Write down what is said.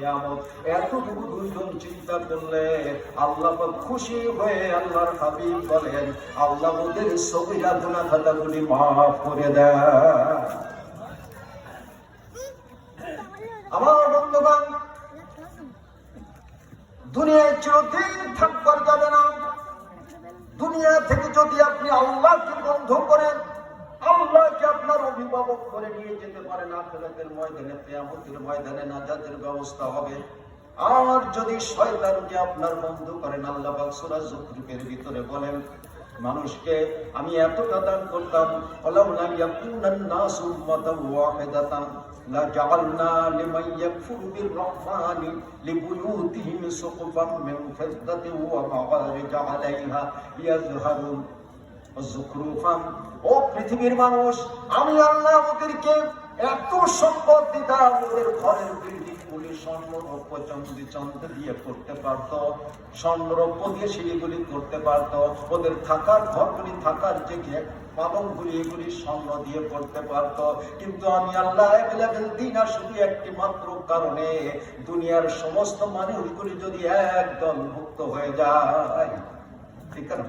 নিয়ামত, এতটুকু দুইজন চিন্তা করলে আল্লাহ খুশি হয়ে আল্লাহর হাবিব বলেন আল্লাহ ওদের সগীরা গুনাহ খাতাগুলি মাফ করে দেয়। আমার বন্ধুগণ, দুনিয়ায় চিরদিন থাকবার যাবে না। দুনিয়া থেকে যদি আপনি আল্লাহকে বন্ধ করেন, আল্লাহকে আপনার অভিভাবক করে নিয়ে যেতে পারেন, আখিরাতের ময়দানে, কিয়ামতের ময়দানে নাজাতের ব্যবস্থা হবে। আর যদি শয়তানকে আপনার বন্ধ করেন, আল্লাহ পাক সূরা যুখরুফের ভিতরে বলেন মানুষকে আমি এতটা দান করতাম, ওয়ালাউলা ইয়াকুনান নাসু উম্মাতান ওয়াহিদাতান লাজাআলনা লিমান ইয়াকফুরু বির-রাহমানি লিবুয়ুতিহিম সুকুফান মিন ফিদ্দাতিন ওয়া মাআরিজা আলাইহা ইয়াযহারুন যুখরুফান। ও পৃথিবীর মানুষ, আমি আল্লাহ ওদেরকে এত সম্পদ দিতাম, ওদের ঘরের বিল্ডিং গুলি স্বর্ণ রৌপ্য চাঁদি দিয়ে করতে পারত, স্বর্ণ রৌপ্য দিয়ে সিঁড়িগুলি করতে পারত, ওদের থাকার ঘরগুলি, থাকার যে পালংগুলি এগুলি স্বর্ণ দিয়ে করতে পারত। কিন্তু আমি আল্লাহ অ্যাভেলেবেল দিই না, শুধু একটি মাত্র কারণে, দুনিয়ার সমস্ত মানুষগুলি যদি একদল মুক্ত হয়ে যায়, ঠিক আছে।